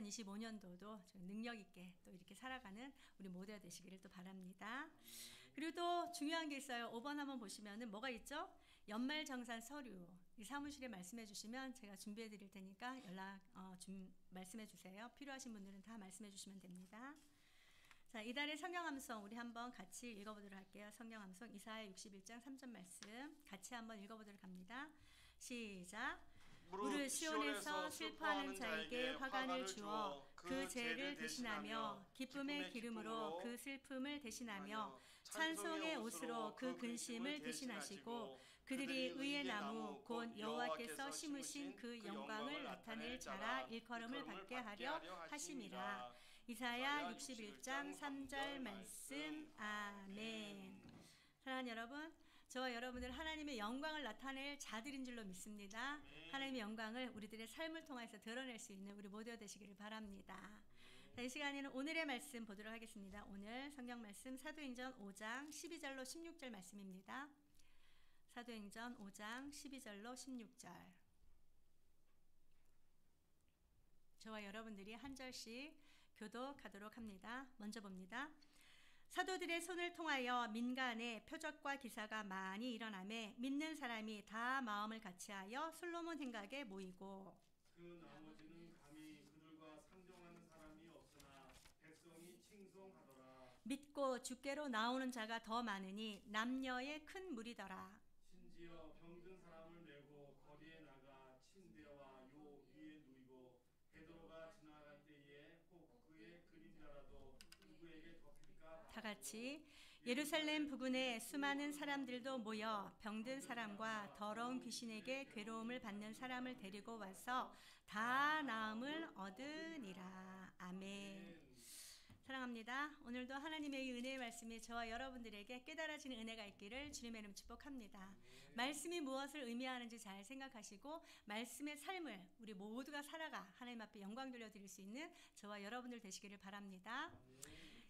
2025년도도 능력 있게 또 이렇게 살아가는 우리 모두가 되시기를 또 바랍니다. 그리고 또 중요한 게 있어요. 5번 한번 보시면은 뭐가 있죠? 연말정산 서류. 이 사무실에 말씀해 주시면 제가 준비해 드릴 테니까 말씀해 주세요. 필요하신 분들은 다 말씀해 주시면 됩니다. 자, 이달의 성경함송 우리 한번 같이 읽어보도록 할게요. 성경함송 이사야 61장 3절 말씀 같이 한번 읽어보도록 합니다. 시작. 무릇 시온에서 슬퍼하는 자에게 화관을 주어 그 죄를 대신하며 기쁨의 기름으로 그 슬픔을 대신하며 찬송의 옷으로 그 근심을 대신하시고 그들이 의의 나무 곧 여호와께서 심으신 그 영광을 나타낼 자라 일컬음을 받게 하려 하심이라. 이사야 61장 3절 말씀. 아멘. 사랑하는 여러분, 저와 여러분들 하나님의 영광을 나타낼 자들인 줄로 믿습니다. 하나님의 영광을 우리들의 삶을 통해서 드러낼 수 있는 우리 모두가 되시기를 바랍니다. 자, 이 시간에는 오늘의 말씀 보도록 하겠습니다. 오늘 성경 말씀 사도행전 5장 12절로 16절 말씀입니다. 사도행전 5장 12절로 16절. 저와 여러분들이 한 절씩 교독하도록 합니다. 먼저 봅니다. 사도들의 손을 통하여 민간에 표적과 기사가 많이 일어나매 믿는 사람이 다 마음을 같이하여 솔로몬 행각에 모이고 그 나머지는 감히 그들과 상종하는 사람이 없으나 백성이 칭송하더라. 믿고 주께로 나오는 자가 더 많으니 남녀의 큰 무리더라. 심지어 병든 사람을 메고 거리에 나가 침대와 요 위에 누이고 베드로가 지나갈 때에 혹 그의 그림자라도 누구에게 덮일까. 다 같이 예루살렘 부근에 수많은 사람들도 모여 병든 사람과 더러운 귀신에게 괴로움을 받는 사람을 데리고 와서 다 나음을 얻으니라. 아멘. 사랑합니다. 오늘도 하나님의 은혜의 말씀이 저와 여러분들에게 깨달아지는 은혜가 있기를 주님의 이름 축복합니다. 말씀이 무엇을 의미하는지 잘 생각하시고 말씀의 삶을 우리 모두가 살아가 하나님 앞에 영광 돌려드릴 수 있는 저와 여러분들 되시기를 바랍니다.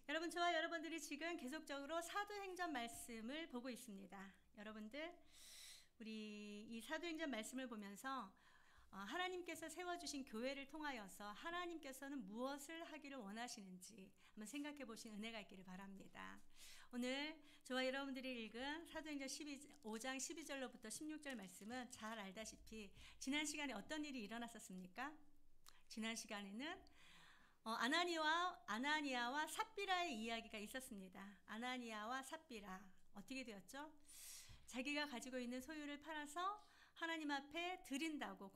여러분, 저와 여러분들이 지금 계속적으로 사도행전 말씀을 보고 있습니다. 여러분들, 우리 이 사도행전 말씀을 보면서 하나님께서 세워주신 교회를 통하여서 하나님께서는 무엇을 하기를 원하시는지 한번 생각해 보신 은혜가 있기를 바랍니다. 오늘 저와 여러분들이 읽은 사도행전 5장 12절로부터 16절 말씀은 잘 알다시피 지난 시간에 어떤 일이 일어났었습니까? 지난 시간에는 아나니아와 삽비라의 이야기가 있었습니다. 아나니아와 삽비라 어떻게 되었죠? 자기가 가지고 있는 소유를 팔아서 하나님 앞에 드린다고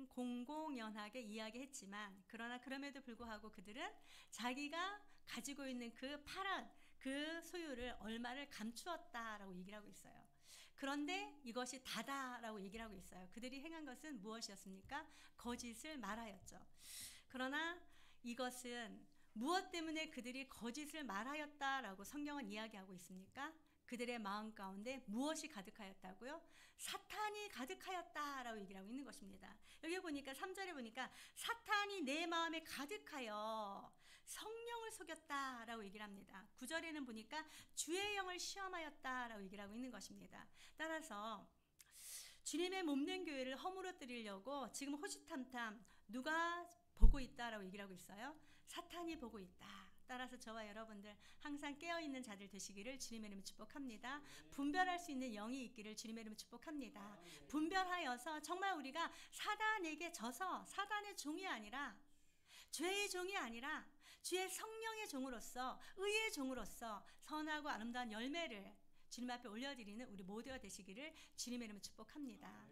공공연하게 이야기했지만 그러나 그럼에도 불구하고 그들은 자기가 가지고 있는 그 파란 그 소유를 얼마를 감추었다라고 얘기를 하고 있어요. 그런데 이것이 다다라고 얘기를 하고 있어요. 그들이 행한 것은 무엇이었습니까? 거짓을 말하였죠. 그러나 이것은 무엇 때문에 그들이 거짓을 말하였다라고 성경은 이야기하고 있습니까? 그들의 마음 가운데 무엇이 가득하였다고요? 사탄이 가득하였다라고 얘기를 하고 있는 것입니다. 여기 보니까 3절에 보니까 사탄이 내 마음에 가득하여 성령을 속였다라고 얘기를 합니다. 9절에는 보니까 주의 영을 시험하였다라고 얘기를 하고 있는 것입니다. 따라서 주님의 몸된 교회를 허물어뜨리려고 지금 호시탐탐 누가 보고 있다라고 얘기를 하고 있어요. 사탄이 보고 있다. 따라서 저와 여러분들 항상 깨어있는 자들 되시기를 주님의 이름으로 축복합니다. 분별할 수 있는 영이 있기를 주님의 이름으로 축복합니다. 분별하여서 정말 우리가 사단에게 져서 사단의 종이 아니라 죄의 종이 아니라 주의 성령의 종으로서 의의 종으로서 선하고 아름다운 열매를 주님 앞에 올려드리는 우리 모두가 되시기를 주님의 이름으로 축복합니다.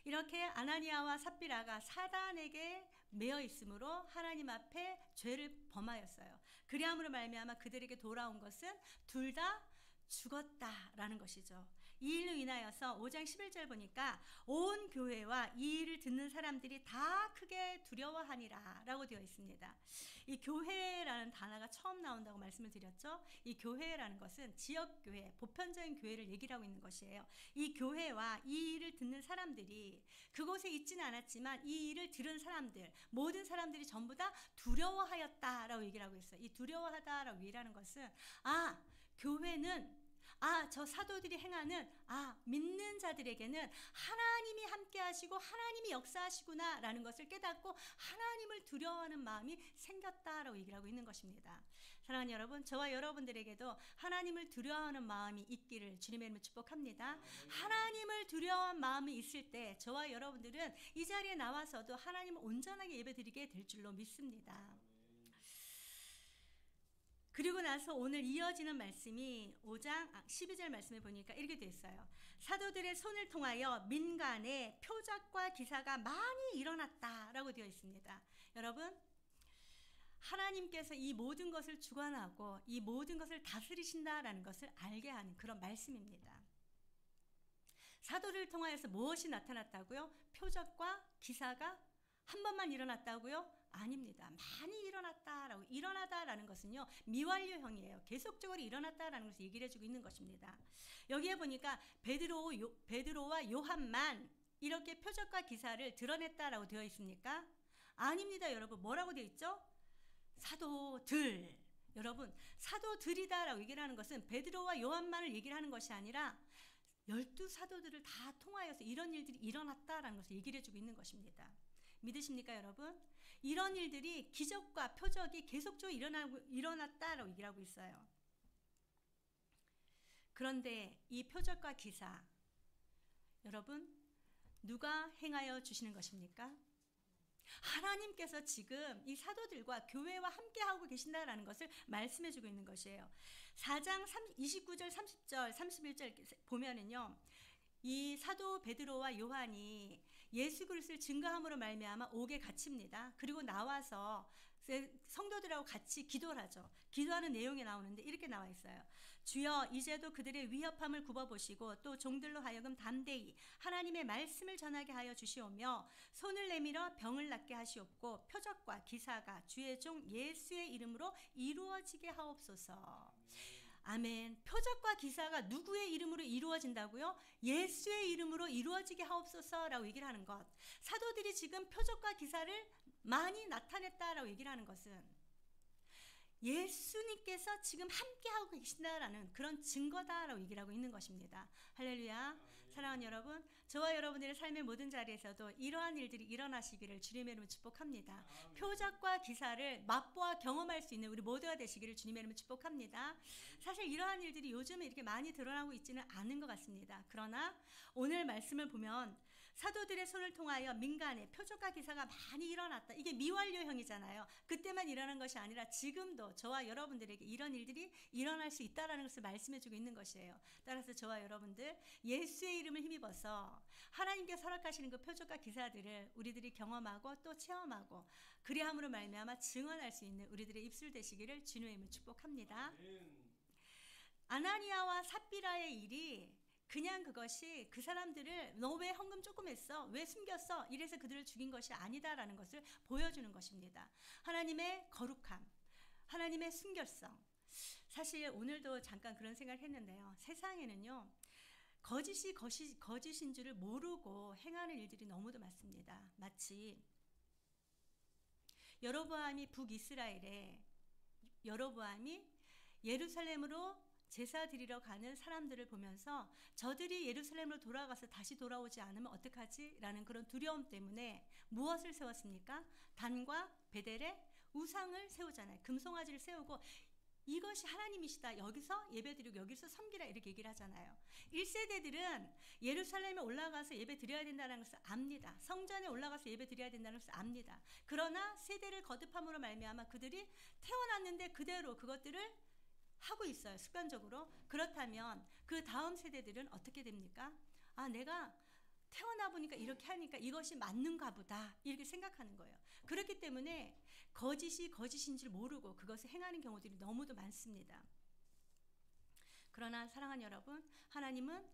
이렇게 아나니아와 삽비라가 사단에게 매여 있으므로 하나님 앞에 죄를 범하였어요. 그리함으로 말미암아 그들에게 돌아온 것은 둘 다 죽었다라는 것이죠. 이 일로 인하여서 5장 11절 보니까 온 교회와 이 일을 듣는 사람들이 다 크게 두려워하니라 라고 되어 있습니다. 이 교회라는 단어가 처음 나온다고 말씀을 드렸죠. 이 교회라는 것은 지역교회, 보편적인 교회를 얘기를 하고 있는 것이에요. 이 교회와 이 일을 듣는 사람들이 그곳에 있지는 않았지만 이 일을 들은 사람들, 모든 사람들이 전부 다 두려워하였다라고 얘기를 하고 있어요. 이 두려워하다라고 얘기를 하는 것은 교회는 저 사도들이 행하는 믿는 자들에게는 하나님이 함께 하시고 하나님이 역사하시구나 라는 것을 깨닫고 하나님을 하나님을 두려워하는 마음이 생겼다라고 얘기를 하고 있는 것입니다. 사랑하는 여러분, 저와 여러분들에게도 하나님을 두려워하는 마음이 있기를 주님의 이름으로 축복합니다. 하나님을 두려워하는 마음이 있을 때 저와 여러분들은 이 자리에 나와서도 하나님을 온전하게 예배드리게 될 줄로 믿습니다. 그리고 나서 오늘 이어지는 말씀이 5장 12절 말씀에 보니까 이렇게 되어 있어요. 사도들의 손을 통하여 민간에 표적과 기사가 많이 일어났다라고 되어 있습니다. 여러분, 하나님께서 이 모든 것을 주관하고 이 모든 것을 다스리신다라는 것을 알게 하는 그런 말씀입니다. 사도를 통하여서 무엇이 나타났다고요? 표적과 기사가 한 번만 일어났다고요? 아닙니다. 많이 일어났다라고. 일어나다라는 것은요, 미완료형이에요. 계속적으로 일어났다라는 것을 얘기를 해주고 있는 것입니다. 여기에 보니까 베드로와 요한만 이렇게 표적과 기사를 드러냈다라고 되어 있습니까? 아닙니다, 여러분. 뭐라고 되어 있죠? 사도들. 여러분, 사도들이다라고 얘기를 하는 것은 베드로와 요한만을 얘기를 하는 것이 아니라 12사도들을 다 통하여서 이런 일들이 일어났다라는 것을 얘기를 해주고 있는 것입니다. 믿으십니까, 여러분? 이런 일들이 기적과 표적이 계속적으로 일어났다라고 얘기를 하고 있어요. 그런데 이 표적과 기사, 여러분, 누가 행하여 주시는 것입니까? 하나님께서 지금 이 사도들과 교회와 함께하고 계신다라는 것을 말씀해주고 있는 것이에요. 4장 29절, 30절, 31절 보면은요, 이 사도 베드로와 요한이 예수 그리스도를 증거함으로 말미암아 옥에 갇힙니다. 그리고 나와서 성도들하고 같이 기도를 하죠. 기도하는 내용이 나오는데 이렇게 나와 있어요. 주여, 이제도 그들의 위협함을 굽어보시고 또 종들로 하여금 담대히 하나님의 말씀을 전하게 하여 주시오며 손을 내밀어 병을 낫게 하시옵고 표적과 기사가 주의 종 예수의 이름으로 이루어지게 하옵소서. 아멘. 표적과 기사가 누구의 이름으로 이루어진다고요? 예수의 이름으로 이루어지게 하옵소서라고 얘기를 하는 것. 사도들이 지금 표적과 기사를 많이 나타냈다라고 얘기를 하는 것은 예수님께서 지금 함께하고 계신다라는 그런 증거다라고 얘기를 하고 있는 것입니다. 할렐루야. 사랑하는 여러분, 저와 여러분들의 삶의 모든 자리에서도 이러한 일들이 일어나시기를 주님의 이름으로 축복합니다. 표적과 기사를 맛보아 경험할 수 있는 우리 모두가 되시기를 주님의 이름으로 축복합니다. 사실 이러한 일들이 요즘에 이렇게 많이 드러나고 있지는 않은 것 같습니다. 그러나 오늘 말씀을 보면 사도들의 손을 통하여 민간에 표적과 기사가 많이 일어났다. 이게 미완료형이잖아요. 그때만 일어난 것이 아니라 지금도 저와 여러분들에게 이런 일들이 일어날 수 있다는 것을 말씀해주고 있는 것이에요. 따라서 저와 여러분들 예수의 이름을 힘입어서 하나님께서 허락하시는 그 표적과 기사들을 우리들이 경험하고 또 체험하고 그리함으로 말미암아 증언할 수 있는 우리들의 입술 되시기를 주님의 이름으로 축복합니다. 아나니아와 삽비라의 일이 그냥 그것이 그 사람들을 너 왜 헌금 조금 했어? 왜 숨겼어? 이래서 그들을 죽인 것이 아니다라는 것을 보여주는 것입니다. 하나님의 거룩함, 하나님의 순결성. 사실 오늘도 잠깐 그런 생각을 했는데요. 세상에는요, 거짓인 줄을 모르고 행하는 일들이 너무도 많습니다. 마치 여로보암이 북이스라엘에 여로보암이 예루살렘으로 제사 드리러 가는 사람들을 보면서 저들이 예루살렘으로 돌아가서 다시 돌아오지 않으면 어떡하지? 라는 그런 두려움 때문에 무엇을 세웠습니까? 단과 베델의 우상을 세우잖아요. 금송아지를 세우고 이것이 하나님이시다. 여기서 예배드리고 여기서 섬기라 이렇게 얘기를 하잖아요. 1세대들은 예루살렘에 올라가서 예배 드려야 된다는 것을 압니다. 성전에 올라가서 예배 드려야 된다는 것을 압니다. 그러나 세대를 거듭함으로 말미암아 그들이 태어났는데 그대로 그것들을 하고 있어요. 습관적으로. 그렇다면 그 다음 세대들은 어떻게 됩니까? 아, 내가 태어나 보니까 이렇게 하니까 이것이 맞는가 보다 이렇게 생각하는 거예요. 그렇기 때문에 거짓인 줄 모르고 그것을 행하는 경우들이 너무도 많습니다. 그러나 사랑하는 여러분, 하나님은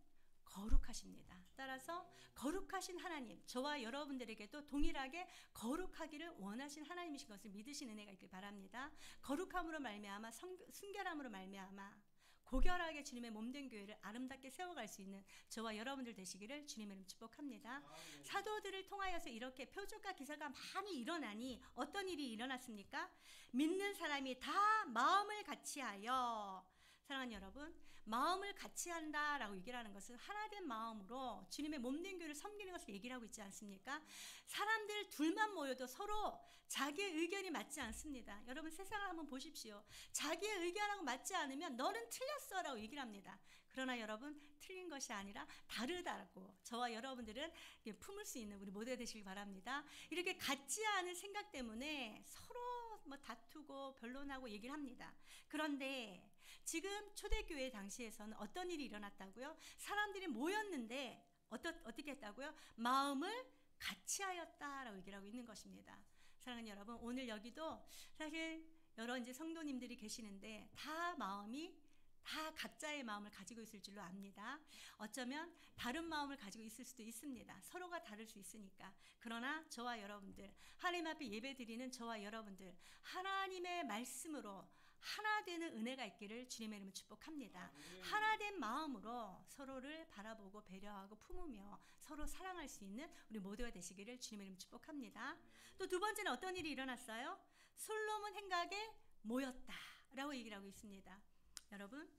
거룩하십니다. 따라서 거룩하신 하나님, 저와 여러분들에게도 동일하게 거룩하기를 원하신 하나님이신 것을 믿으시는 은혜가 있길 바랍니다. 거룩함으로 말미암아 순결함으로 말미암아 고결하게 주님의 몸된 교회를 아름답게 세워갈 수 있는 저와 여러분들 되시기를 주님의 이름 축복합니다. 사도들을 통하여서 이렇게 표적과 기사가 많이 일어나니 어떤 일이 일어났습니까? 믿는 사람이 다 마음을 같이하여 사랑하는 여러분, 마음을 같이 한다라고 얘기를 하는 것은 하나된 마음으로 주님의 몸된 교회를 섬기는 것을 얘기를 하고 있지 않습니까? 사람들 둘만 모여도 서로 자기의 의견이 맞지 않습니다. 여러분 세상을 한번 보십시오. 자기의 의견하고 맞지 않으면 너는 틀렸어라고 얘기를 합니다. 그러나 여러분 틀린 것이 아니라 다르다고 저와 여러분들은 품을 수 있는 우리 모두가 되시길 바랍니다. 이렇게 같지 않은 생각 때문에 서로 다투고 변론하고 얘기를 합니다. 그런데 지금 초대교회 당시에서는 어떤 일이 일어났다고요? 사람들이 모였는데 어떻게 했다고요? 마음을 같이 하였다라고 얘기를 하고 있는 것입니다. 사랑하는 여러분, 오늘 여기도 사실 여러 이제 성도님들이 계시는데 다 각자의 마음을 가지고 있을 줄로 압니다. 어쩌면 다른 마음을 가지고 있을 수도 있습니다. 서로가 다를 수 있으니까. 그러나 저와 여러분들, 하나님 앞에 예배드리는 저와 여러분들, 하나님의 말씀으로 하나 되는 은혜가 있기를 주님의 이름으로 축복합니다. 하나된 마음으로 서로를 바라보고 배려하고 품으며 서로 사랑할 수 있는 우리 모두가 되시기를 주님의 이름으로 축복합니다. 또 두 번째는 어떤 일이 일어났어요? 솔로몬 행각에 모였다라고 얘기를 하고 있습니다. 여러분,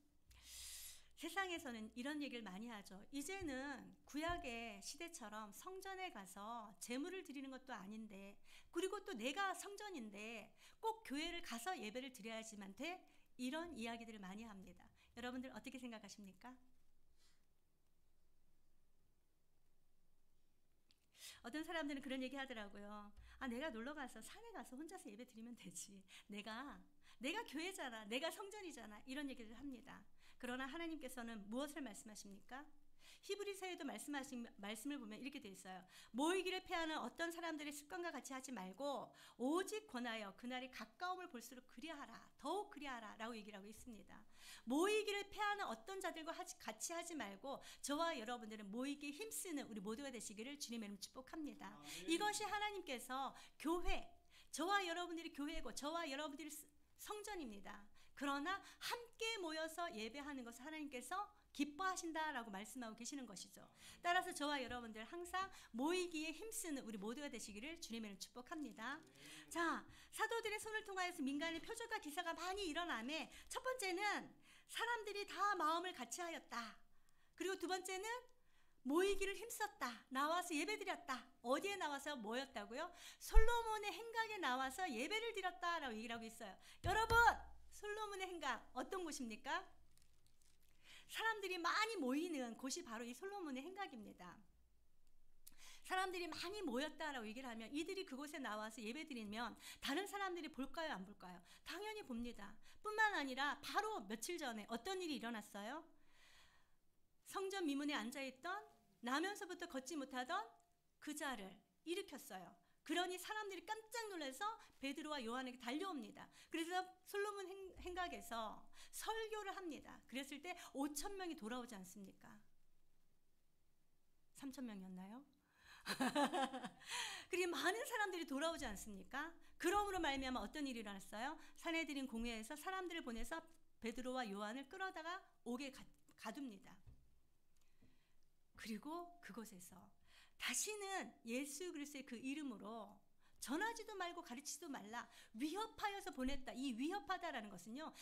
세상에서는 이런 얘기를 많이 하죠. 이제는 구약의 시대처럼 성전에 가서 제물을 드리는 것도 아닌데, 그리고 또 내가 성전인데 꼭 교회를 가서 예배를 드려야지만 돼? 이런 이야기들을 많이 합니다. 여러분들 어떻게 생각하십니까? 어떤 사람들은 그런 얘기 하더라고요. 내가 놀러 가서 산에 가서 혼자서 예배 드리면 되지. 내가 교회잖아. 내가 성전이잖아. 이런 얘기를 합니다. 그러나 하나님께서는 무엇을 말씀하십니까? 히브리서에도 말씀을 보면 이렇게 되어 있어요. 모이기를 패하는 어떤 사람들의 습관과 같이 하지 말고 오직 권하여 그날이 가까움을 볼수록 그리하라. 더욱 그리하라 라고 얘기를 하고 있습니다. 모이기를 패하는 어떤 자들과 같이 하지 말고 저와 여러분들은 모이기에 힘쓰는 우리 모두가 되시기를 주님의 이름으로 축복합니다. 이것이 하나님께서 교회, 저와 여러분들이 교회고 저와 여러분들이 성전입니다. 그러나 함께 모여서 예배하는 것을 하나님께서 기뻐하신다라고 말씀하고 계시는 것이죠. 따라서 저와 여러분들 항상 모이기에 힘쓰는 우리 모두가 되시기를 주님의 이름으로 축복합니다. 자, 사도들의 손을 통하여서 민간의 표적과 기사가 많이 일어나며 첫 번째는 사람들이 다 마음을 같이 하였다. 그리고 두 번째는 모이기를 힘썼다. 나와서 예배드렸다. 어디에 나와서 모였다고요? 솔로몬의 행각에 나와서 예배를 드렸다라고 얘기를 하고 있어요. 여러분, 솔로몬의 행각 어떤 곳입니까? 사람들이 많이 모이는 곳이 바로 이 솔로몬의 행각입니다. 사람들이 많이 모였다라고 얘기를 하면 이들이 그곳에 나와서 예배드리면 다른 사람들이 볼까요, 안 볼까요? 당연히 봅니다. 뿐만 아니라 바로 며칠 전에 어떤 일이 일어났어요? 성전 미문에 앉아있던 나면서부터 걷지 못하던 그자를 일으켰어요. 그러니 사람들이 깜짝 놀라서 베드로와 요한에게 달려옵니다. 그래서 솔로몬 행각에서 설교를 합니다. 그랬을 때 5,000명이 돌아오지 않습니까? 3,000명이었나요? 그리고 많은 사람들이 돌아오지 않습니까? 그러므로 말미암아 어떤 일이 일어났어요? 산헤드린 공회에서 사람들을 보내서 베드로와 요한을 끌어다가 옥에 가둡니다. 그리고 그곳에서 다시는 예수 그리스도의 그 이름으로 전하지도 말고 가르치지도 말라. 위협하여서 보냈다. 이 위협하다라는 것은요,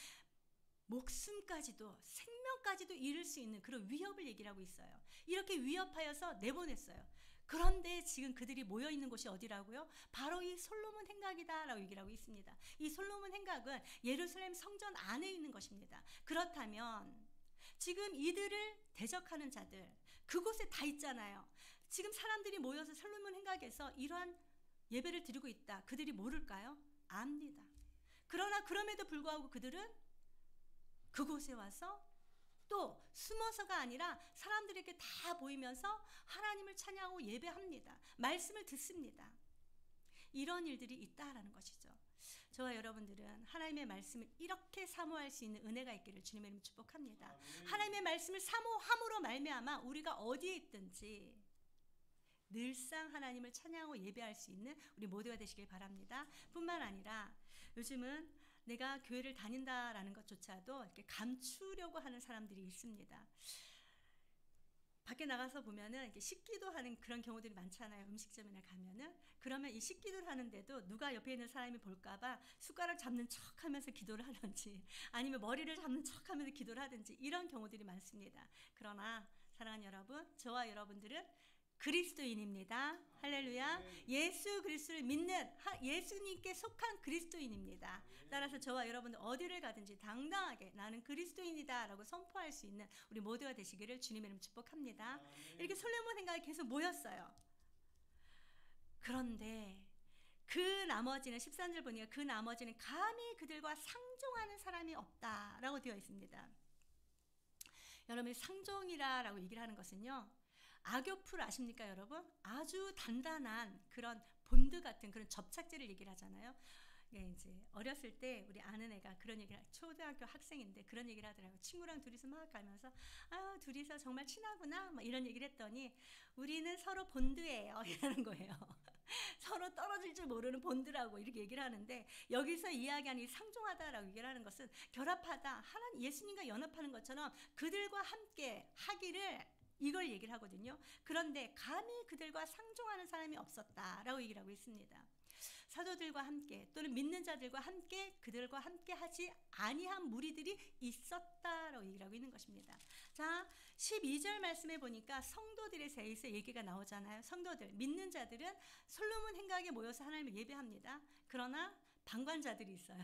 목숨까지도 생명까지도 잃을 수 있는 그런 위협을 얘기를 하고 있어요. 이렇게 위협하여서 내보냈어요. 그런데 지금 그들이 모여있는 곳이 어디라고요? 바로 이 솔로몬 행각이다라고 얘기를 하고 있습니다. 이 솔로몬 행각은 예루살렘 성전 안에 있는 것입니다. 그렇다면 지금 이들을 대적하는 자들 그곳에 다 있잖아요. 지금 사람들이 모여서 솔로몬 행각에서 이러한 예배를 드리고 있다. 그들이 모를까요? 압니다. 그러나 그럼에도 불구하고 그들은 그곳에 와서 또 숨어서가 아니라 사람들에게 다 보이면서 하나님을 찬양하고 예배합니다. 말씀을 듣습니다. 이런 일들이 있다라는 것이죠. 저와 여러분들은 하나님의 말씀을 이렇게 사모할 수 있는 은혜가 있기를 주님의 이름으로 축복합니다. 하나님의 말씀을 사모함으로 말미암아 우리가 어디에 있든지 늘상 하나님을 찬양하고 예배할 수 있는 우리 모두가 되시길 바랍니다. 뿐만 아니라 요즘은 내가 교회를 다닌다라는 것조차도 이렇게 감추려고 하는 사람들이 있습니다. 밖에 나가서 보면은 이렇게 식기도 하는 그런 경우들이 많잖아요. 음식점이나 가면은. 그러면 이 식기도를 하는데도 누가 옆에 있는 사람이 볼까봐 숟가락 잡는 척 하면서 기도를 하든지 아니면 머리를 잡는 척 하면서 기도를 하든지 이런 경우들이 많습니다. 그러나 사랑하는 여러분, 저와 여러분들은 그리스도인입니다. 할렐루야. 예수 그리스도를 믿는 예수님께 속한 그리스도인입니다. 따라서 저와 여러분들 어디를 가든지 당당하게 나는 그리스도인이다 라고 선포할 수 있는 우리 모두가 되시기를 주님의 이름 축복합니다. 이렇게 솔로몬 생각이 계속 모였어요. 그런데 그 나머지는 13절 보니까 그 나머지는 감히 그들과 상종하는 사람이 없다라고 되어 있습니다. 여러분이 상종이라고 얘기를 하는 것은요, 악교풀 아십니까 여러분? 아주 단단한 그런 본드 같은 그런 접착제를 얘기를 하잖아요. 예, 이제 어렸을 때 우리 아는 애가 그런 얘기를, 초등학교 학생인데 그런 얘기를 하더라고요. 친구랑 둘이서 막 가면서 아 둘이서 정말 친하구나 막 이런 얘기를 했더니 우리는 서로 본드예요 이러는 거예요. 서로 떨어질 줄 모르는 본드라고 이렇게 얘기를 하는데, 여기서 이야기하는 이 상종하다라고 얘기를 하는 것은 결합하다, 하나님 예수님과 연합하는 것처럼 그들과 함께 하기를, 이걸 얘기를 하거든요. 그런데 감히 그들과 상종하는 사람이 없었다라고 얘기를 하고 있습니다. 사도들과 함께 또는 믿는 자들과 함께 그들과 함께 하지 아니한 무리들이 있었다라고 얘기를 하고 있는 것입니다. 자, 12절 말씀에 보니까 성도들에 대해서 얘기가 나오잖아요. 성도들, 믿는 자들은 솔로몬 행각에 모여서 하나님을 예배합니다. 그러나 방관자들이 있어요.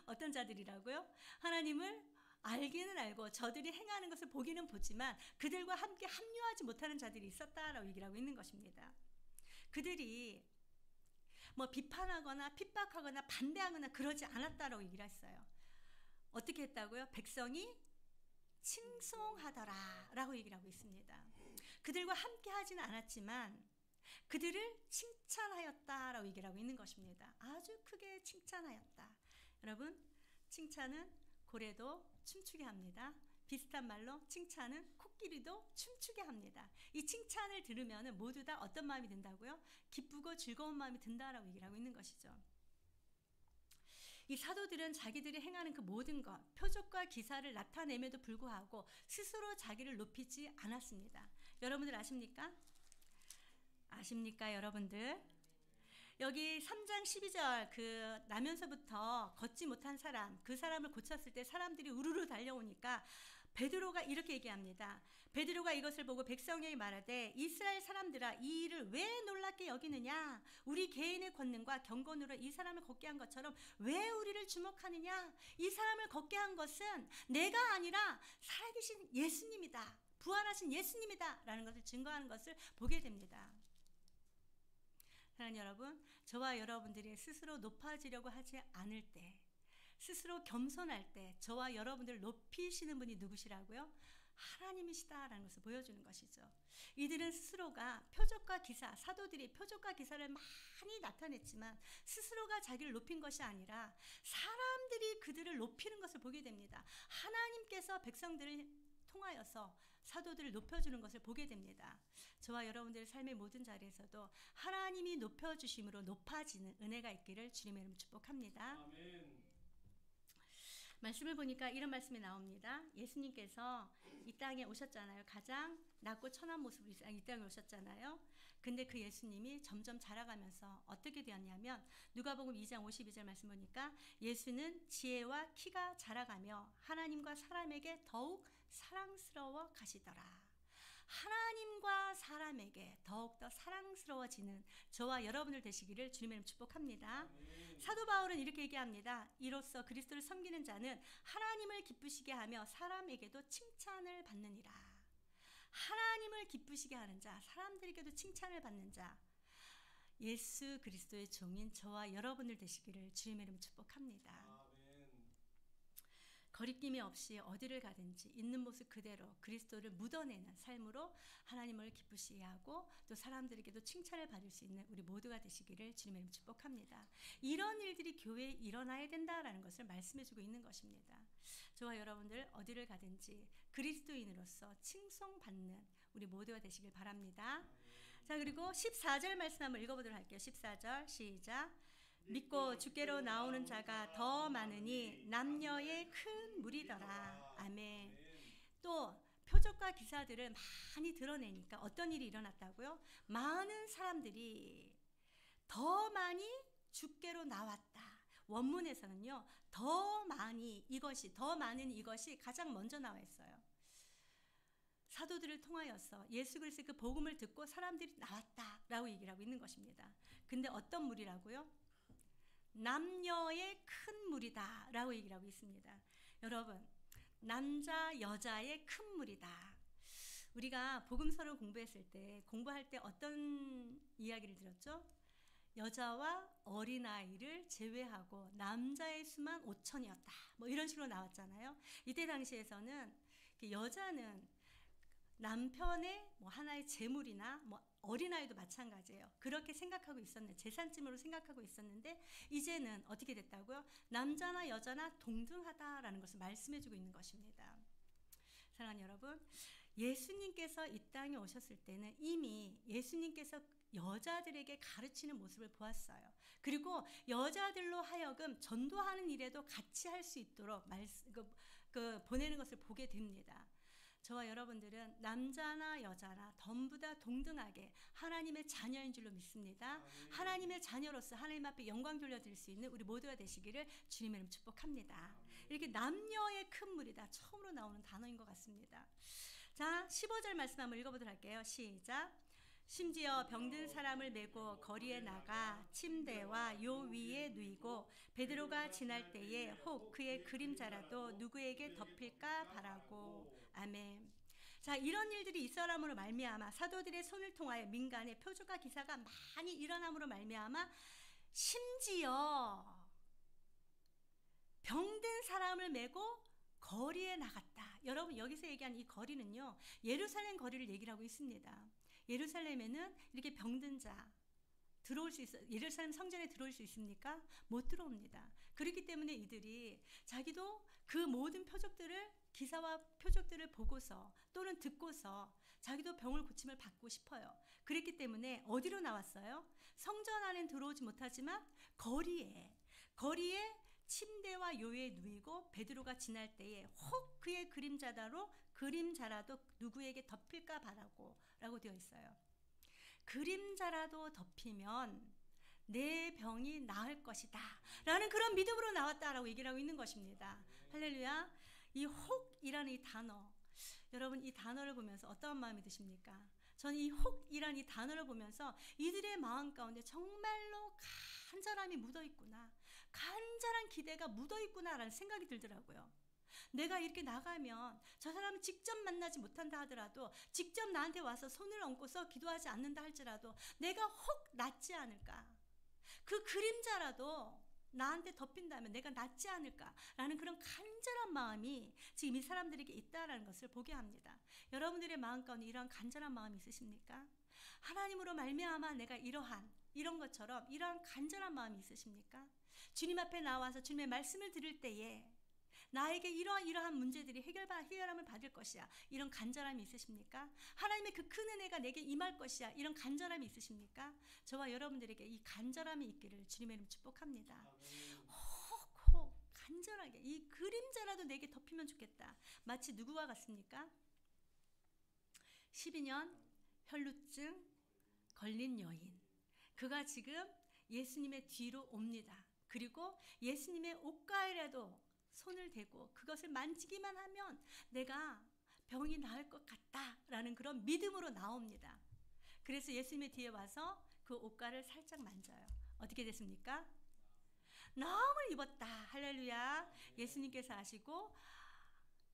어떤 자들이라고요? 하나님을 알기는 알고 저들이 행하는 것을 보기는 보지만 그들과 함께 합류하지 못하는 자들이 있었다라고 얘기를 하고 있는 것입니다. 그들이 뭐 비판하거나 핍박하거나 반대하거나 그러지 않았다라고 얘기를 했어요. 어떻게 했다고요? 백성이 칭송하더라 라고 얘기를 하고 있습니다. 그들과 함께 하지는 않았지만 그들을 칭찬하였다라고 얘기를 하고 있는 것입니다. 아주 크게 칭찬하였다. 여러분, 칭찬은 고래도 춤추게 합니다. 비슷한 말로 칭찬은 코끼리도 춤추게 합니다. 이 칭찬을 들으면 모두 다 어떤 마음이 든다고요? 기쁘고 즐거운 마음이 든다라고 얘기를 하고 있는 것이죠. 이 사도들은 자기들이 행하는 그 모든 것, 표적과 기사를 나타내면도 불구하고 스스로 자기를 높이지 않았습니다. 여러분들 아십니까? 아십니까 여러분들? 여기 3장 12절 그 나면서부터 걷지 못한 사람, 그 사람을 고쳤을 때 사람들이 우르르 달려오니까 베드로가 이렇게 얘기합니다. 베드로가 이것을 보고 백성에게 말하되 이스라엘 사람들아, 이 일을 왜 놀랍게 여기느냐? 우리 개인의 권능과 경건으로 이 사람을 걷게 한 것처럼 왜 우리를 주목하느냐? 이 사람을 걷게 한 것은 내가 아니라 살아계신 예수님이다, 부활하신 예수님이다 라는 것을 증거하는 것을 보게 됩니다. 사랑하는 여러분, 저와 여러분들이 스스로 높아지려고 하지 않을 때, 스스로 겸손할 때 저와 여러분들을 높이시는 분이 누구시라고요? 하나님이시다라는 것을 보여주는 것이죠. 이들은 스스로가 표적과 기사, 사도들이 표적과 기사를 많이 나타냈지만 스스로가 자기를 높인 것이 아니라 사람들이 그들을 높이는 것을 보게 됩니다. 하나님께서 백성들을 통하여서 사도들을 높여주는 것을 보게 됩니다. 저와 여러분들의 삶의 모든 자리에서도 하나님이 높여주심으로 높아지는 은혜가 있기를 주님의 이름으로 축복합니다. 아멘. 말씀을 보니까 이런 말씀이 나옵니다. 예수님께서 이 땅에 오셨잖아요. 가장 낮고 천한 모습으로 이 땅에 오셨잖아요. 근데 그 예수님이 점점 자라가면서 어떻게 되었냐면 누가복음 2장 52절 말씀 보니까 예수는 지혜와 키가 자라가며 하나님과 사람에게 더욱 사랑스러워 가시더라. 하나님과 사람에게 더욱더 사랑스러워지는 저와 여러분들 되시기를 주님의 이름으로 축복합니다. 사도 바울은 이렇게 얘기합니다. 이로써 그리스도를 섬기는 자는 하나님을 기쁘시게 하며 사람에게도 칭찬을 받느니라. 하나님을 기쁘시게 하는 자, 사람들에게도 칭찬을 받는 자, 예수 그리스도의 종인 저와 여러분들 되시기를 주님의 이름으로 축복합니다. 거리낌이 없이 어디를 가든지 있는 모습 그대로 그리스도를 묻어내는 삶으로 하나님을 기쁘시게 하고 또 사람들에게도 칭찬을 받을 수 있는 우리 모두가 되시기를 주님의 이름으로 축복합니다. 이런 일들이 교회에 일어나야 된다라는 것을 말씀해주고 있는 것입니다. 저와 여러분들 어디를 가든지 그리스도인으로서 칭송받는 우리 모두가 되시길 바랍니다. 자, 그리고 14절 말씀 한번 읽어보도록 할게요. 14절 시작. 믿고 주께로 나오는 자가 더 많으니 남녀의 큰 무리더라. 아멘. 또 표적과 기사들을 많이 드러내니까 어떤 일이 일어났다고요? 많은 사람들이 더 많이 주께로 나왔다. 원문에서는요, 더 많은 이것이 가장 먼저 나와 있어요. 사도들을 통하여서 예수 그리스도의 그 복음을 듣고 사람들이 나왔다라고 얘기를 하고 있는 것입니다. 근데 어떤 무리라고요? 남녀의 큰 무리다라고 얘기를 하고 있습니다. 여러분, 남자 여자의 큰 무리다. 우리가 복음서를 공부할 때 어떤 이야기를 들었죠? 여자와 어린아이를 제외하고 남자의 수만 5천이었다. 뭐 이런 식으로 나왔잖아요. 이때 당시에서는 여자는 남편의 뭐 하나의 재물이나 뭐 어린아이도 마찬가지예요. 그렇게 생각하고 있었는데, 재산쯤으로 생각하고 있었는데, 이제는 어떻게 됐다고요? 남자나 여자나 동등하다라는 것을 말씀해주고 있는 것입니다. 사랑하는 여러분, 예수님께서 이 땅에 오셨을 때는 이미 예수님께서 여자들에게 가르치는 모습을 보았어요. 그리고 여자들로 하여금 전도하는 일에도 같이 할 수 있도록 보내는 것을 보게 됩니다. 저와 여러분들은 남자나 여자나 전부 다 동등하게 하나님의 자녀인 줄로 믿습니다. 하나님의 자녀로서 하나님 앞에 영광 돌려드릴 수 있는 우리 모두가 되시기를 주님의 이름 축복합니다. 이렇게 남녀의 큰 무리다, 처음으로 나오는 단어인 것 같습니다. 자, 15절 말씀 한번 읽어보도록 할게요. 시작. 심지어 병든 사람을 메고 거리에 나가 침대와 요 위에 누이고 베드로가 지날 때에 혹 그의 그림자라도 누구에게 덮일까 바라고. 아멘. 자, 이런 일들이 있어람으로 말미암아 사도들의 손을 통하여 민간의 표적과 기사가 많이 일어남으로 말미암아 심지어 병든 사람을 메고 거리에 나갔다. 여러분, 여기서 얘기한 이 거리는요, 예루살렘 거리를 얘기를 하고 있습니다. 예루살렘에는 이렇게 병든 자 들어올 수 있어. 예루살렘 성전에 들어올 수 있습니까? 못 들어옵니다. 그렇기 때문에 이들이 자기도 그 모든 기사와 표적들을 보고서 또는 듣고서 자기도 병을 고침을 받고 싶어요. 그랬기 때문에 어디로 나왔어요? 성전 안엔 들어오지 못하지만 거리에 침대와 요에 누이고 베드로가 지날 때에 혹 그의 그림자라도 누구에게 덮일까 바라고 라고 되어 있어요. 그림자라도 덮이면 내 병이 나을 것이다 라는 그런 믿음으로 나왔다라고 얘기를 하고 있는 것입니다. 할렐루야. 이 혹이라는 이 단어, 여러분 이 단어를 보면서 어떠한 마음이 드십니까? 저는 이 혹이라는 이 단어를 보면서 이들의 마음 가운데 정말로 간절함이 묻어있구나, 간절한 기대가 묻어있구나라는 생각이 들더라고요. 내가 이렇게 나가면 저 사람을 직접 만나지 못한다 하더라도, 직접 나한테 와서 손을 얹고서 기도하지 않는다 할지라도 내가 혹 낫지 않을까, 그 그림자라도 나한테 덮인다면 내가 낫지 않을까라는 그런 간절한 마음이 지금 이 사람들에게 있다라는 것을 보게 합니다. 여러분들의 마음 가운데 이러한 간절한 마음이 있으십니까? 하나님으로 말미암아 내가 이런 것처럼 이러한 간절한 마음이 있으십니까? 주님 앞에 나와서 주님의 말씀을 들을 때에 나에게 이러한 문제들이 해결함을 받을 것이야, 이런 간절함이 있으십니까? 하나님의 그 큰 은혜가 내게 임할 것이야, 이런 간절함이 있으십니까? 저와 여러분들에게 이 간절함이 있기를 주님의 이름 축복합니다. 혹 간절하게 이 그림자라도 내게 덮이면 좋겠다. 마치 누구와 같습니까? 12년 혈루증 걸린 여인, 그가 지금 예수님의 뒤로 옵니다. 그리고 예수님의 옷가에라도 손을 대고 그것을 만지기만 하면 내가 병이 나을 것 같다라는 그런 믿음으로 나옵니다. 그래서 예수님의 뒤에 와서 그 옷가를 살짝 만져요. 어떻게 됐습니까? 나음을 입었다. 할렐루야. 예수님께서 아시고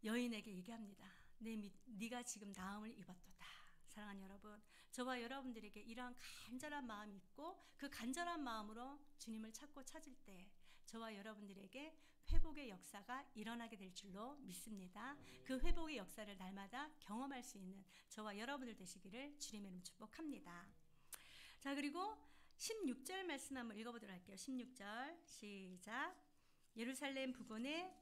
여인에게 얘기합니다. 네가 지금 나음을 입었도다. 사랑하는 여러분, 저와 여러분들에게 이러한 간절한 마음이 있고 그 간절한 마음으로 주님을 찾을 때 저와 여러분들에게 회복의 역사가 일어나게 될 줄로 믿습니다. 그 회복의 역사를 날마다 경험할 수 있는 저와 여러분들 되시기를 주님의 이름 축복합니다. 자, 그리고 16절 말씀 한번 읽어보도록 할게요. 16절 시작. 예루살렘 부근에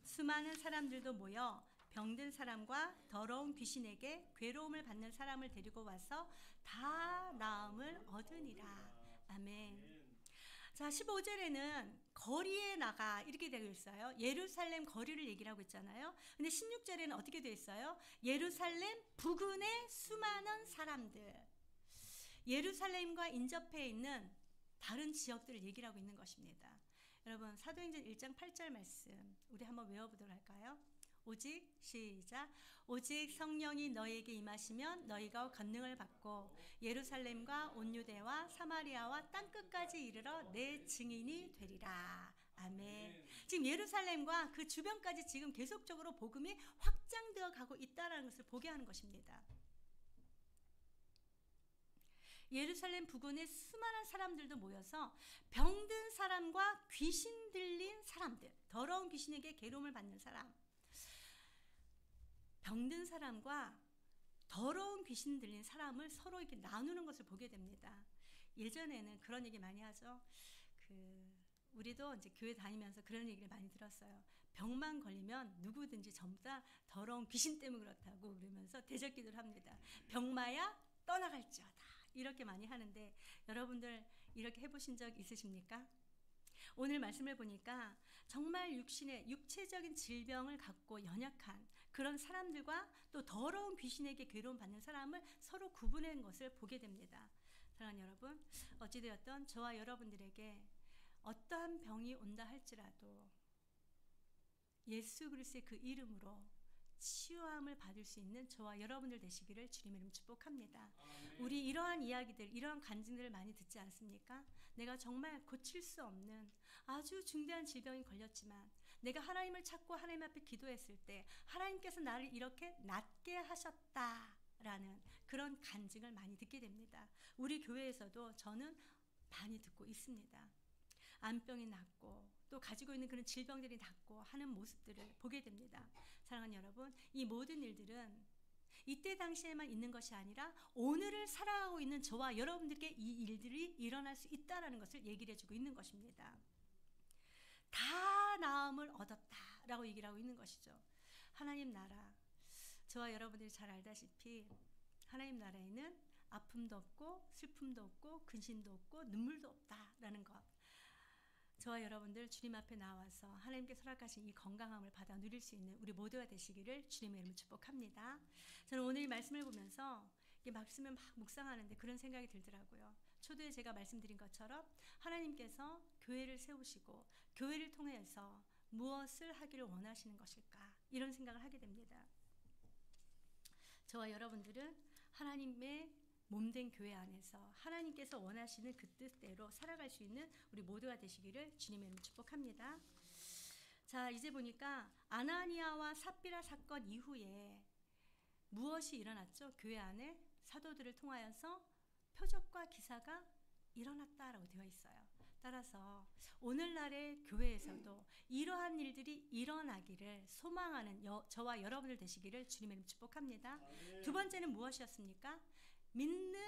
수많은 사람들도 모여 병든 사람과 더러운 귀신에게 괴로움을 받는 사람을 데리고 와서 다 나음을 얻으니라. 아멘. 자, 15절에는 거리에 나가 이렇게 되어 있어요. 예루살렘 거리를 얘기를 하고 있잖아요. 근데 16절에는 어떻게 되어 있어요? 예루살렘 부근의 수많은 사람들. 예루살렘과 인접해 있는 다른 지역들을 얘기를 하고 있는 것입니다. 여러분, 사도행전 1장 8절 말씀 우리 한번 외워보도록 할까요? 오직 시작. 오직 성령이 너희에게 임하시면 너희가 권능을 받고 예루살렘과 온 유대와 사마리아와 땅끝까지 이르러 내 증인이 되리라. 아멘. 지금 예루살렘과 그 주변까지 지금 계속적으로 복음이 확장되어 가고 있다는 것을 보게 하는 것입니다. 예루살렘 부근에 수많은 사람들도 모여서 병든 사람과 귀신 들린 사람들, 더러운 귀신에게 괴로움을 받는 사람, 병든 사람과 더러운 귀신 들린 사람을 서로 이렇게 나누는 것을 보게 됩니다. 예전에는 그런 얘기 많이 하죠. 우리도 이제 교회 다니면서 그런 얘기를 많이 들었어요. 병만 걸리면 누구든지 전부 다 더러운 귀신 때문에 그렇다고 그러면서 대적기도를 합니다. 병마야 떠나갈지어다. 이렇게 많이 하는데 여러분들 이렇게 해보신 적 있으십니까? 오늘 말씀을 보니까 정말 육체적인 질병을 갖고 연약한 그런 사람들과 또 더러운 귀신에게 괴로움 받는 사람을 서로 구분하는 것을 보게 됩니다. 사랑하는 여러분, 어찌되었든 저와 여러분들에게 어떠한 병이 온다 할지라도 예수 그리스도의 그 이름으로 치유함을 받을 수 있는 저와 여러분들 되시기를 주님의 이름 축복합니다. 우리 이러한 이야기들, 이러한 간증들을 많이 듣지 않습니까? 내가 정말 고칠 수 없는 아주 중대한 질병이 걸렸지만 내가 하나님을 찾고 하나님 앞에 기도했을 때 하나님께서 나를 이렇게 낫게 하셨다라는 그런 간증을 많이 듣게 됩니다. 우리 교회에서도 저는 많이 듣고 있습니다. 암병이 낫고 또 가지고 있는 그런 질병들이 낫고 하는 모습들을 보게 됩니다. 사랑하는 여러분, 이 모든 일들은 이때 당시에만 있는 것이 아니라 오늘을 살아가고 있는 저와 여러분들께 이 일들이 일어날 수 있다는 것을 얘기를 해주고 있는 것입니다. 다 나음을 얻었다라고 얘기를 하고 있는 것이죠. 하나님 나라, 저와 여러분들이 잘 알다시피 하나님 나라에는 아픔도 없고 슬픔도 없고 근심도 없고 눈물도 없다라는 것, 저와 여러분들 주님 앞에 나와서 하나님께서 허락하신 이 건강함을 받아 누릴 수 있는 우리 모두가 되시기를 주님의 이름으로 축복합니다. 저는 오늘 이 말씀을 보면서 이 말씀을 막 묵상하는데 그런 생각이 들더라고요. 초두에 제가 말씀드린 것처럼 하나님께서 교회를 세우시고 교회를 통해서 무엇을 하기를 원하시는 것일까, 이런 생각을 하게 됩니다. 저와 여러분들은 하나님의 몸된 교회 안에서 하나님께서 원하시는 그 뜻대로 살아갈 수 있는 우리 모두가 되시기를 주님의 이름으로 축복합니다. 자, 이제 보니까 아나니아와 삽비라 사건 이후에 무엇이 일어났죠? 교회 안에 사도들을 통하여서 표적과 기사가 일어났다라고 되어 있어요. 따라서 오늘날의 교회에서도 이러한 일들이 일어나기를 소망하는 저와 여러분들 되시기를 주님의 이름으로 축복합니다. 두 번째는 무엇이었습니까? 믿는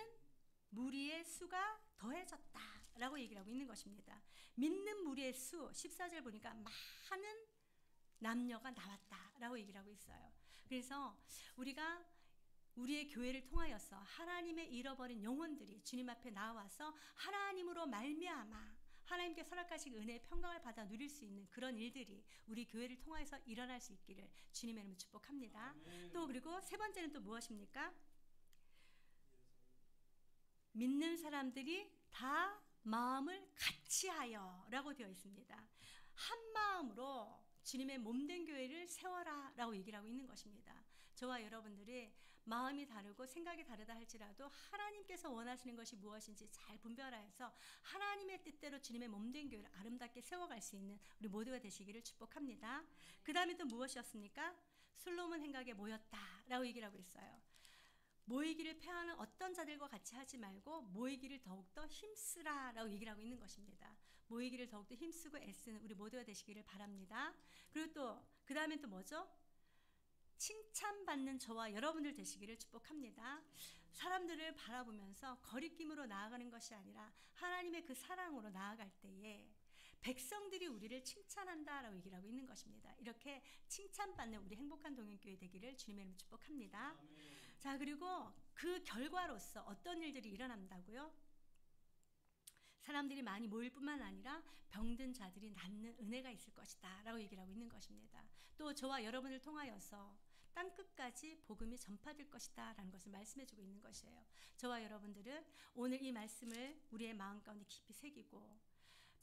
무리의 수가 더해졌다라고 얘기를 하고 있는 것입니다. 믿는 무리의 수, 14절 보니까 많은 남녀가 나왔다라고 얘기를 하고 있어요. 그래서 우리가 우리의 교회를 통하여서 하나님의 잃어버린 영혼들이 주님 앞에 나와서 하나님으로 말미암아 하나님께 허락하신 은혜의 평강을 받아 누릴 수 있는 그런 일들이 우리 교회를 통해서 일어날 수 있기를 주님의 이름으로 축복합니다. 아멘. 또 그리고 세 번째는 또 무엇입니까? 믿는 사람들이 다 마음을 같이 하여 라고 되어 있습니다. 한 마음으로 주님의 몸된 교회를 세워라 라고 얘기를 하고 있는 것입니다. 저와 여러분들이 마음이 다르고 생각이 다르다 할지라도 하나님께서 원하시는 것이 무엇인지 잘 분별하여서 하나님의 뜻대로 주님의 몸된 교회를 아름답게 세워갈 수 있는 우리 모두가 되시기를 축복합니다. 그 다음에 또 무엇이었습니까? 솔로몬 행각에 모였다라고 얘기를 하고 있어요. 모이기를 패하는 어떤 자들과 같이 하지 말고 모이기를 더욱더 힘쓰라라고 얘기를 하고 있는 것입니다. 모이기를 더욱더 힘쓰고 애쓰는 우리 모두가 되시기를 바랍니다. 그리고 또 그 다음엔 또 뭐죠? 칭찬받는 저와 여러분들 되시기를 축복합니다. 사람들을 바라보면서 거리낌으로 나아가는 것이 아니라 하나님의 그 사랑으로 나아갈 때에 백성들이 우리를 칭찬한다라고 얘기를 하고 있는 것입니다. 이렇게 칭찬받는 우리 행복한 동행교회 되기를 주님의 이름으로 축복합니다. 아멘. 자, 그리고 그 결과로서 어떤 일들이 일어난다고요? 사람들이 많이 모일 뿐만 아니라 병든 자들이 낫는 은혜가 있을 것이다 라고 얘기를 하고 있는 것입니다. 또 저와 여러분을 통하여서 땅끝까지 복음이 전파될 것이다 라는 것을 말씀해 주고 있는 것이에요. 저와 여러분들은 오늘 이 말씀을 우리의 마음 가운데 깊이 새기고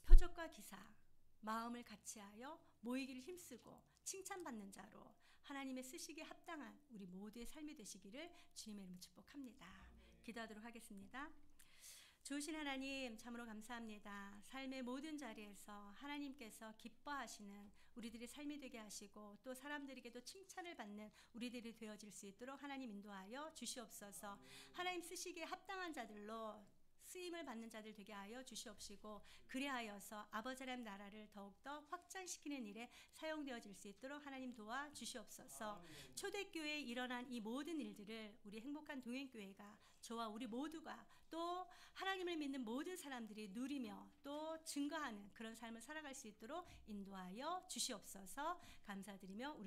표적과 기사, 마음을 같이하여 모이기를 힘쓰고 칭찬받는 자로 하나님의 쓰시기에 합당한 우리 모두의 삶이 되시기를 주님의 이름으로 축복합니다. 기도하도록 하겠습니다. 좋으신 하나님, 참으로 감사합니다. 삶의 모든 자리에서 하나님께서 기뻐하시는 우리들의 삶이 되게 하시고 또 사람들에게도 칭찬을 받는 우리들이 되어질 수 있도록 하나님 인도하여 주시옵소서. 하나님 쓰시기에 합당한 자들로 쓰임을 받는 자들 되게 하여 주시옵시고 그리하여서 아버지 하나님 나라를 더욱더 확장시키는 일에 사용되어질 수 있도록 하나님 도와 주시옵소서. 초대교회에 일어난 이 모든 일들을 우리 행복한 동행교회가 저와 우리 모두가 또 하나님을 믿는 모든 사람들이 누리며 또 증거하는 그런 삶을 살아갈 수 있도록 인도하여 주시옵소서. 감사드리며 우리